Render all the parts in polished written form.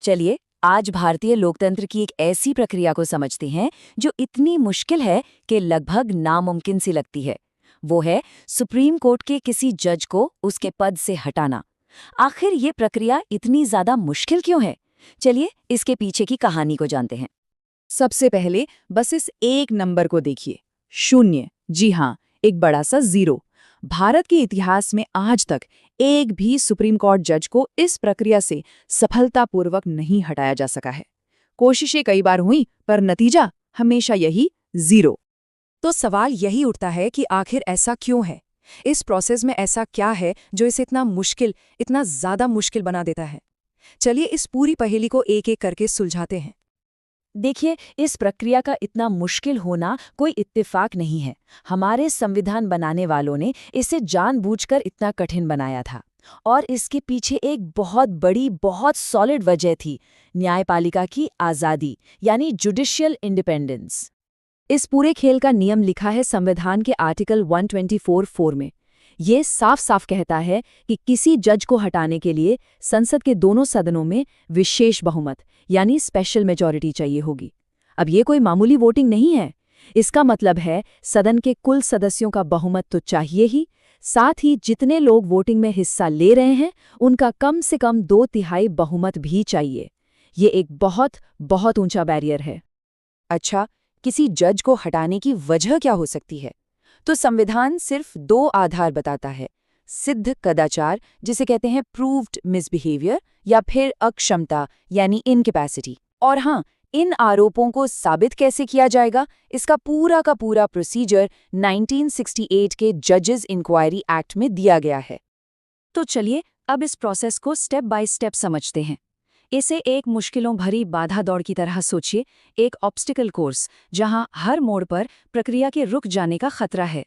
चलिए आज भारतीय लोकतंत्र की एक ऐसी प्रक्रिया को समझते हैं जो इतनी मुश्किल है कि लगभग नामुमकिन सी लगती है। वो है सुप्रीम कोर्ट के किसी जज को उसके पद से हटाना। आखिर ये प्रक्रिया इतनी ज्यादा मुश्किल क्यों है? चलिए इसके पीछे की कहानी को जानते हैं। सबसे पहले बस इस एक नंबर को देखिए, 0। जी हाँ, एक बड़ा सा 0। भारत के इतिहास में आज तक एक भी सुप्रीम कोर्ट जज को इस प्रक्रिया से सफलतापूर्वक नहीं हटाया जा सका है। कोशिशें कई बार हुई, पर नतीजा हमेशा यही 0। तो सवाल यही उठता है कि आखिर ऐसा क्यों है? इस प्रोसेस में ऐसा क्या है जो इसे इतना ज्यादा मुश्किल बना देता है? चलिए इस पूरी पहेली को एक एक करके सुलझाते हैं। देखिए, इस प्रक्रिया का इतना मुश्किल होना कोई इत्तेफाक नहीं है। हमारे संविधान बनाने वालों ने इसे जानबूझकर इतना कठिन बनाया था। और इसके पीछे एक बहुत बड़ी, बहुत सॉलिड वजह थी, न्यायपालिका की आज़ादी, यानी जुडिशियल इंडिपेंडेंस। इस पूरे खेल का नियम लिखा है संविधान के आर्टिकल 124(4) में। ये साफ साफ कहता है कि किसी जज को हटाने के लिए संसद के दोनों सदनों में विशेष बहुमत यानी स्पेशल मेजॉरिटी चाहिए होगी। अब ये कोई मामूली वोटिंग नहीं है। इसका मतलब है सदन के कुल सदस्यों का बहुमत तो चाहिए ही, साथ ही जितने लोग वोटिंग में हिस्सा ले रहे हैं उनका कम से कम 2/3 बहुमत भी चाहिए। ये एक बहुत बहुत ऊंचा बैरियर है। अच्छा, किसी जज को हटाने की वजह क्या हो सकती है? तो संविधान सिर्फ 2 आधार बताता है, सिद्ध कदाचार जिसे कहते हैं प्रूव्ड मिसबिहेवियर, या फिर अक्षमता यानी इनकैपेसिटी। और हाँ, इन आरोपों को साबित कैसे किया जाएगा, इसका पूरा का पूरा प्रोसीजर 1968 के जजेस इंक्वायरी एक्ट में दिया गया है। तो चलिए अब इस प्रोसेस को स्टेप बाय स्टेप समझते हैं। इसे एक मुश्किलों भरी बाधा दौड़ की तरह सोचिए, एक ऑब्स्टिकल कोर्स जहां हर मोड़ पर प्रक्रिया के रुक जाने का खतरा है।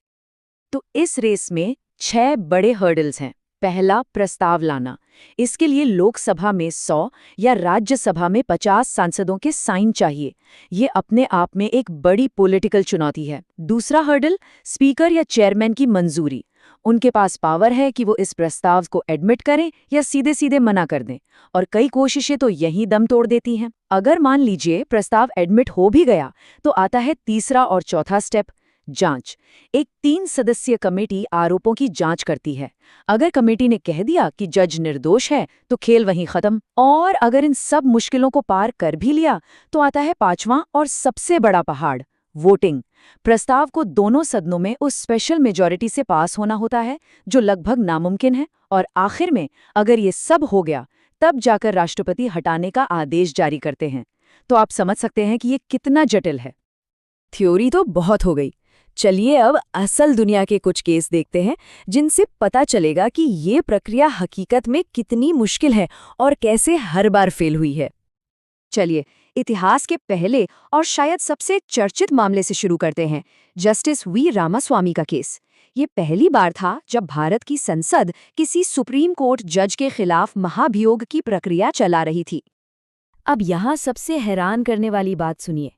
तो इस रेस में 6 बड़े हर्डल्स हैं। पहला, प्रस्ताव लाना। इसके लिए लोकसभा में 100 या राज्यसभा में 50 सांसदों के साइन चाहिए। ये अपने आप में एक बड़ी पॉलिटिकल चुनौती है। दूसरा हर्डल, स्पीकर या चेयरमैन की मंजूरी। उनके पास पावर है कि वो इस प्रस्ताव को एडमिट करें या सीधे सीधे मना कर दें, और कई कोशिशें तो यहीं दम तोड़ देती हैं। अगर मान लीजिए प्रस्ताव एडमिट हो भी गया, तो आता है तीसरा और चौथा स्टेप, जांच। एक 3 सदस्यीय कमेटी आरोपों की जांच करती है। अगर कमेटी ने कह दिया कि जज निर्दोष है, तो खेल वहीं खत्म। और अगर इन सब मुश्किलों को पार कर भी लिया, तो आता है 5वां और सबसे बड़ा पहाड़, वोटिंग। प्रस्ताव को दोनों सदनों में उस स्पेशल मेजॉरिटी से पास होना होता है जो लगभग नामुमकिन है। और आखिर में अगर ये सब हो गया, तब जाकर राष्ट्रपति हटाने का आदेश जारी करते हैं। तो आप समझ सकते हैं कि ये कितना जटिल है। थ्योरी तो बहुत हो गई। चलिए अब असल दुनिया के कुछ केस देखते हैं, जिनसे पता चलेगा कि ये प्रक्रिया हकीकत में कितनी मुश्किल है और कैसे हर बार फेल हुई है। चलिए इतिहास के पहले और शायद सबसे चर्चित मामले से शुरू करते हैं, जस्टिस वी रामास्वामी का केस। ये पहली बार था जब भारत की संसद किसी सुप्रीम कोर्ट जज के खिलाफ महाभियोग की प्रक्रिया चला रही थी। अब यहाँ सबसे हैरान करने वाली बात सुनिए।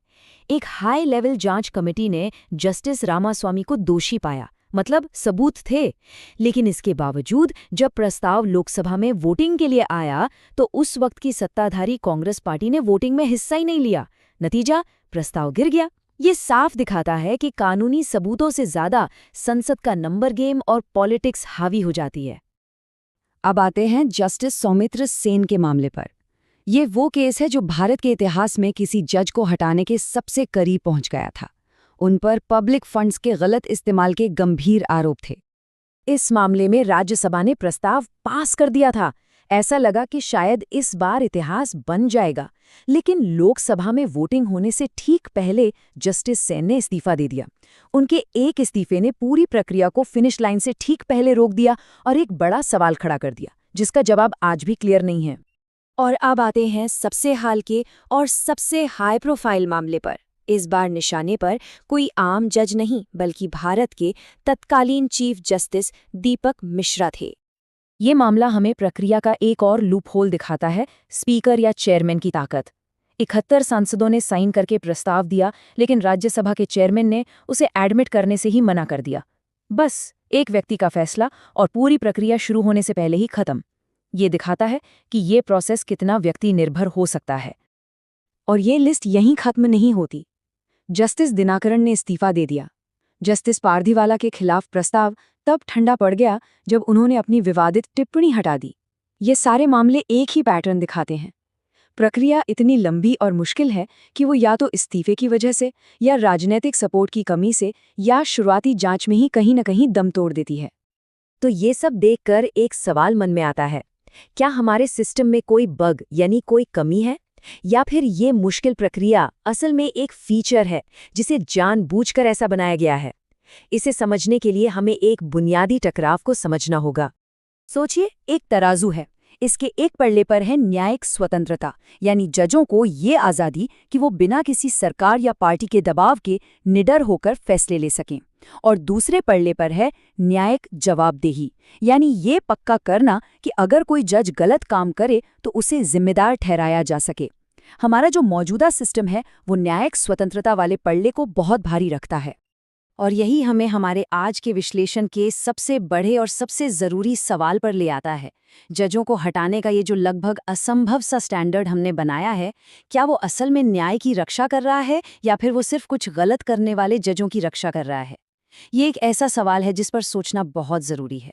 एक हाई लेवल जांच कमेटी ने जस्टिस रामास्वामी को दोषी पाया, मतलब सबूत थे। लेकिन इसके बावजूद जब प्रस्ताव लोकसभा में वोटिंग के लिए आया, तो उस वक्त की सत्ताधारी कांग्रेस पार्टी ने वोटिंग में हिस्सा ही नहीं लिया। नतीजा, प्रस्ताव गिर गया। ये साफ दिखाता है कि कानूनी सबूतों से ज्यादा संसद का नंबर गेम और पॉलिटिक्स हावी हो जाती है। अब आते हैं जस्टिस सौमित्र सेन के मामले पर। ये वो केस है जो भारत के इतिहास में किसी जज को हटाने के सबसे करीब पहुंच गया था। उन पर पब्लिक फंड्स के गलत इस्तेमाल के गंभीर आरोप थे। इस मामले में राज्यसभा ने प्रस्ताव पास कर दिया था। ऐसा लगा कि शायद इस बार इतिहास बन जाएगा, लेकिन लोकसभा में वोटिंग होने से ठीक पहले जस्टिस सेन ने इस्तीफा दे दिया। उनके एक इस्तीफे ने पूरी प्रक्रिया को फिनिश लाइन से ठीक पहले रोक दिया और एक बड़ा सवाल खड़ा कर दिया, जिसका जवाब आज भी क्लियर नहीं है। और अब आते हैं सबसे हाल के और सबसे हाई प्रोफाइल मामले पर। इस बार निशाने पर कोई आम जज नहीं, बल्कि भारत के तत्कालीन चीफ जस्टिस दीपक मिश्रा थे। ये मामला हमें प्रक्रिया का एक और लूपहोल दिखाता है, स्पीकर या चेयरमैन की ताकत। 71 सांसदों ने साइन करके प्रस्ताव दिया, लेकिन राज्यसभा के चेयरमैन ने उसे एडमिट करने से ही मना कर दिया। बस एक व्यक्ति का फैसला और पूरी प्रक्रिया शुरू होने से पहले ही खत्म। ये दिखाता है कि ये प्रोसेस कितना व्यक्ति निर्भर हो सकता है। और ये लिस्ट यहीं खत्म नहीं होती। जस्टिस दिनाकरण ने इस्तीफा दे दिया। जस्टिस पारदीवाला के खिलाफ प्रस्ताव तब ठंडा पड़ गया जब उन्होंने अपनी विवादित टिप्पणी हटा दी। ये सारे मामले एक ही पैटर्न दिखाते हैं। प्रक्रिया इतनी लंबी और मुश्किल है कि वो या तो इस्तीफे की वजह से, या राजनीतिक सपोर्ट की कमी से, या शुरुआती जांच में ही कहीं न कहीं दम तोड़ देती है। तो ये सब देखकर एक सवाल मन में आता है, क्या हमारे सिस्टम में कोई बग यानी कोई कमी है, या फिर ये मुश्किल प्रक्रिया असल में एक फीचर है जिसे जानबूझकर ऐसा बनाया गया है? इसे समझने के लिए हमें एक बुनियादी टकराव को समझना होगा। सोचिए, एक तराजू है। इसके एक पल्ले पर है न्यायिक स्वतंत्रता, यानी जजों को ये आज़ादी कि वो बिना किसी सरकार या पार्टी के दबाव के निडर होकर फैसले ले सकें। और दूसरे पल्ले पर है न्यायिक जवाबदेही, यानी ये पक्का करना कि अगर कोई जज गलत काम करे तो उसे जिम्मेदार ठहराया जा सके। हमारा जो मौजूदा सिस्टम है वो न्यायिक स्वतंत्रता वाले पल्ले को बहुत भारी रखता है। और यही हमें हमारे आज के विश्लेषण के सबसे बड़े और सबसे ज़रूरी सवाल पर ले आता है। जजों को हटाने का ये जो लगभग असंभव सा स्टैंडर्ड हमने बनाया है, क्या वो असल में न्याय की रक्षा कर रहा है, या फिर वो सिर्फ कुछ गलत करने वाले जजों की रक्षा कर रहा है? ये एक ऐसा सवाल है जिस पर सोचना बहुत ज़रूरी है।